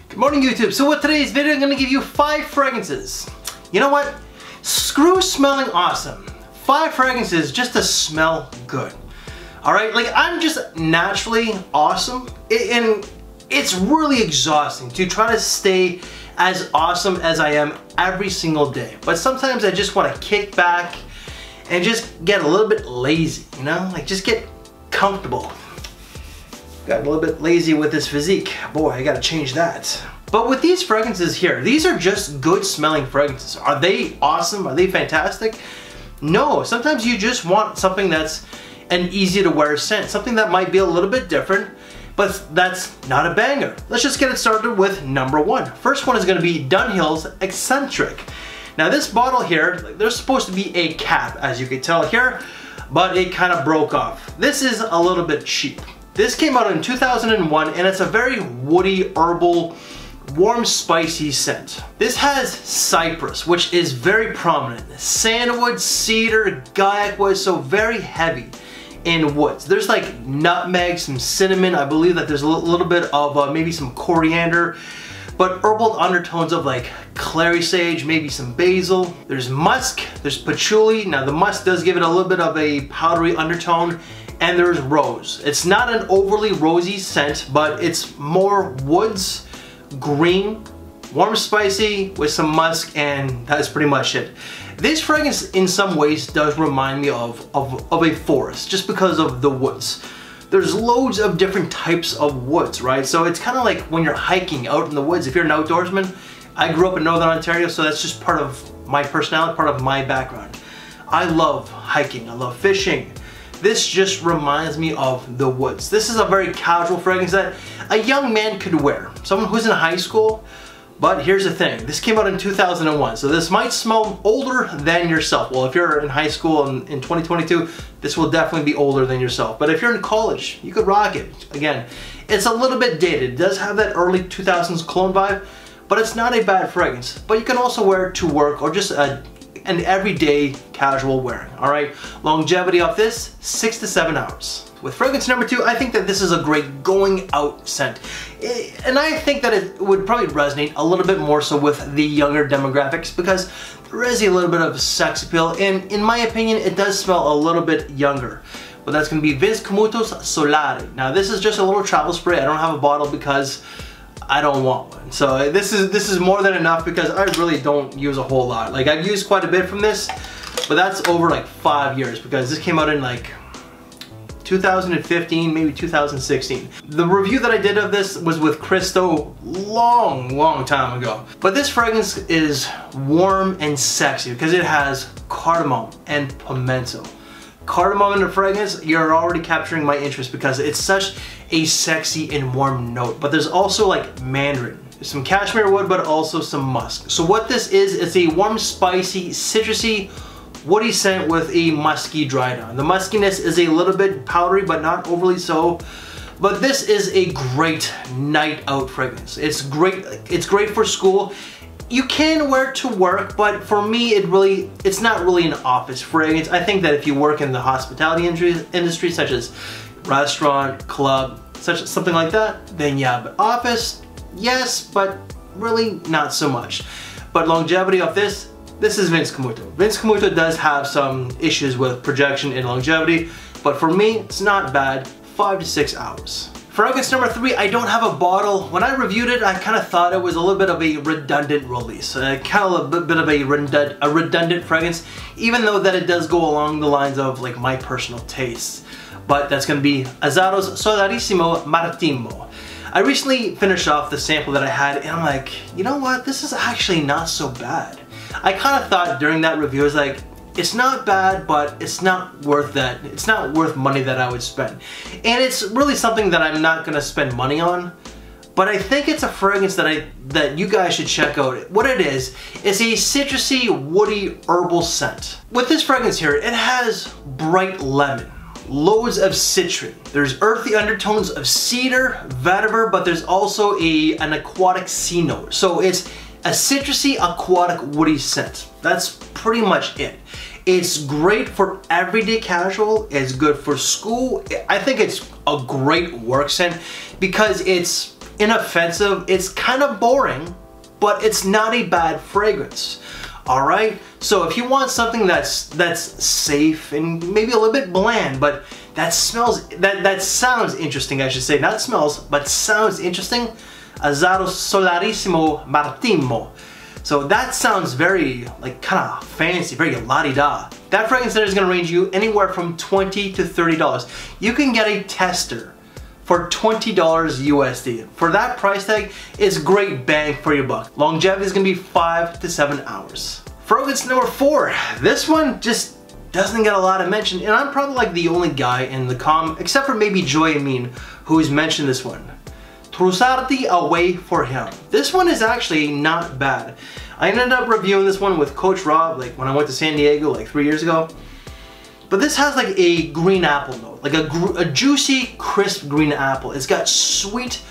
Good morning, YouTube. So with today's video, I'm gonna give you 5 fragrances. You know what? Screw smelling awesome. 5 fragrances just to smell good. Alright, like I'm just naturally awesome, and it's really exhausting to try to stay as awesome as I am every single day. But sometimes I just want to kick back and just get a little bit lazy, you know? Like just get comfortable. Got a little bit lazy with this physique. Boy, I gotta change that. But with these fragrances here, these are just good smelling fragrances. Are they awesome? Are they fantastic? No, sometimes you just want something that's an easy to wear scent. Something that might be a little bit different, but that's not a banger. Let's just get it started with number 1. First one is gonna be Dunhill's Eccentric. Now this bottle here, there's supposed to be a cap, as you can tell here, but it kind of broke off. This is a little bit cheap. This came out in 2001 and it's a very woody, herbal, warm, spicy scent. This has cypress, which is very prominent. Sandalwood, cedar, guaiac wood, so very heavy in woods. There's like nutmeg, some cinnamon. I believe that there's a little bit of maybe some coriander, but herbal undertones of like clary sage, maybe some basil. There's musk, there's patchouli. Now the musk does give it a little bit of a powdery undertone. And there's rose. It's not an overly rosy scent, but it's more woods, green, warm, spicy with some musk, and that's pretty much it. This fragrance in some ways does remind me of a forest, just because of the woods. There's loads of different types of woods, right? So it's kind of like when you're hiking out in the woods. If you're an outdoorsman, I grew up in Northern Ontario, so that's just part of my personality, part of my background. I love hiking, I love fishing. This just reminds me of the woods. This is a very casual fragrance that a young man could wear. Someone who's in high school, but here's the thing. This came out in 2001, so this might smell older than yourself. Well, if you're in high school in 2022, this will definitely be older than yourself. But if you're in college, you could rock it. Again, it's a little bit dated. It does have that early 2000s cologne vibe, but it's not a bad fragrance. But you can also wear it to work or just an everyday casual wearing. All right, longevity of this 6 to 7 hours. With fragrance number 2, I think that this is a great going out scent, and I think that it would probably resonate a little bit more so with the younger demographics because there is a little bit of sex appeal, and in my opinion it does smell a little bit younger. But that's going to be Camuto's Solare. Now this is just a little travel spray. I don't have a bottle because I don't want one. So this is more than enough because I really don't use a whole lot. Like I've used quite a bit from this, but that's over like 5 years because this came out in like 2015, maybe 2016. The review that I did of this was with Christo long time ago. But this fragrance is warm and sexy because it has cardamom and pimento. Cardamom in the fragrance, you're already capturing my interest because it's such a sexy and warm note. But there's also like mandarin, there's some cashmere wood, but also some musk. So what this is, it's a warm, spicy, citrusy, woody scent with a musky dry down. The muskiness is a little bit powdery, but not overly so. But this is a great night out fragrance. It's great for school. You can wear it to work, but for me, it's not really an office fragrance. I think that if you work in the hospitality industry such as restaurant, club, something like that, then yeah. But office, yes, but really not so much. But longevity of this is Camuto. Camuto does have some issues with projection and longevity, but for me, it's not bad. 5 to 6 hours. Fragrance number 3, I don't have a bottle. When I reviewed it, I kind of thought it was a little bit of a redundant release. Kind of a bit of a redundant fragrance, even though that it does go along the lines of like my personal tastes. But that's going to be Azados Solarissimo Martimo. I recently finished off the sample that I had and I'm like, you know what? This is actually not so bad. I kind of thought during that review, I was like, it's not bad, but it's not worth that. It's not worth money that I would spend. And it's really something that I'm not gonna spend money on. But I think it's a fragrance that you guys should check out. What it is a citrusy, woody, herbal scent. With this fragrance here, it has bright lemon, loads of citron. There's earthy undertones of cedar, vetiver, but there's also an aquatic sea note. So it's a citrusy, aquatic, woody scent. That's pretty much it. It's great for everyday casual, it's good for school. I think it's a great work scent because it's inoffensive, it's kind of boring, but it's not a bad fragrance. Alright, so if you want something that's safe and maybe a little bit bland, but that sounds interesting, I should say, not smells, but sounds interesting, Azados Solarissimo Martimo. So that sounds very, like, kind of fancy, very la-di-da. That fragrance there is going to range you anywhere from $20 to $30. You can get a tester for $20 USD. For that price tag, it's great bang for your buck. Longevity is going to be 5 to 7 hours. Fragrance number 4. This one just doesn't get a lot of mention, and I'm probably like the only guy in the except for maybe Joy Amin, who's mentioned this one. Trussardi Away for Him. This one is actually not bad. I ended up reviewing this one with Coach Rob, like when I went to San Diego like 3 years ago. But this has like a green apple note, like a juicy, crisp green apple. It's got sweet,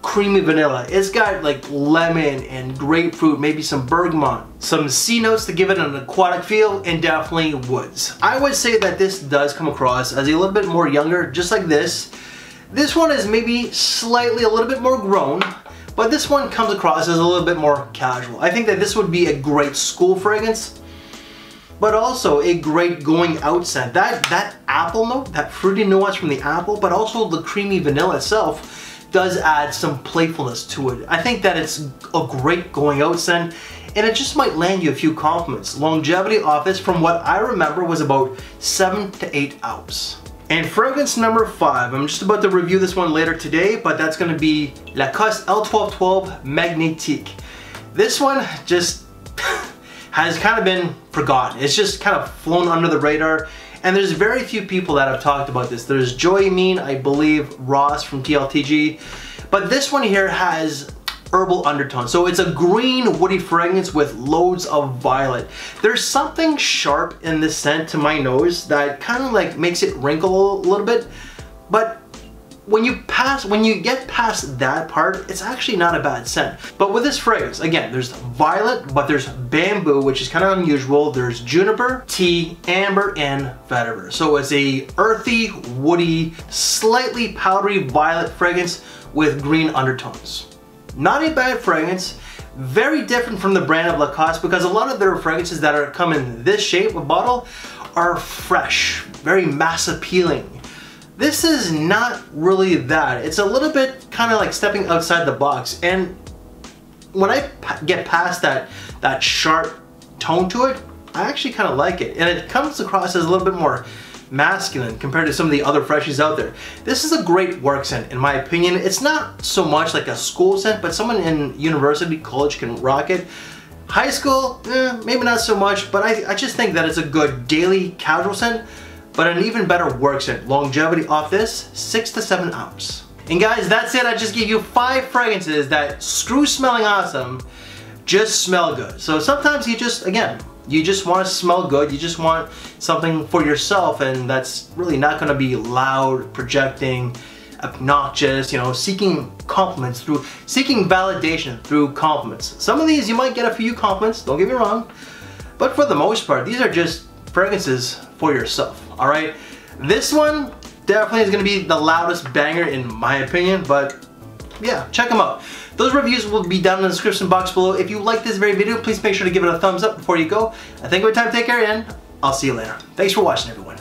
creamy vanilla. It's got like lemon and grapefruit, maybe some bergamot, some C notes to give it an aquatic feel, and definitely woods. I would say that this does come across as a little bit more younger, just like this. This one is maybe slightly a little bit more grown, but this one comes across as a little bit more casual. I think that this would be a great school fragrance, but also a great going out scent. That apple note, that fruity nuance from the apple, but also the creamy vanilla itself does add some playfulness to it. I think that it's a great going out scent, and it just might land you a few compliments. Longevity off this, from what I remember, was about 7 to 8 hours. And fragrance number 5, I'm just about to review this one later today, but that's going to be Lacoste L1212 Magnetique. This one just has kind of been forgotten. It's just kind of flown under the radar, and there's very few people that have talked about this. There's Joy Amin, I believe, Ross from TLTG, but this one here has herbal undertones. So it's a green woody fragrance with loads of violet. There's something sharp in this scent to my nose that kind of like makes it wrinkle a little bit, but when you get past that part, it's actually not a bad scent. But with this fragrance, again, there's violet, but there's bamboo, which is kind of unusual. There's juniper, tea, amber, and vetiver. So it's a earthy, woody, slightly powdery violet fragrance with green undertones. Not a bad fragrance, very different from the brand of Lacoste, because a lot of their fragrances that come in this shape of bottle are fresh, very mass appealing. This is not really that. It's a little bit kind of like stepping outside the box, and when I get past that sharp tone to it, I actually kind of like it, and it comes across as a little bit more masculine compared to some of the other freshies out there. This is a great work scent in my opinion. It's not so much like a school scent, but someone in university, college can rock it. High school, maybe not so much, but I just think that it's a good daily casual scent, but an even better work scent. Longevity off this, 6 to 7 hours. And guys, that's it. I just gave you 5 fragrances that, screw smelling awesome, just smell good. So sometimes you just, again, you just want to smell good, you just want something for yourself, and that's really not going to be loud, projecting, obnoxious, you know, seeking compliments through, seeking validation through compliments. Some of these you might get a few compliments, don't get me wrong, but for the most part, these are just fragrances for yourself, alright? This one definitely is going to be the loudest banger in my opinion, but yeah, check them out. Those reviews will be down in the description box below. If you like this very video, please make sure to give it a thumbs up before you go. I think we're time to take care, and I'll see you later. Thanks for watching, everyone.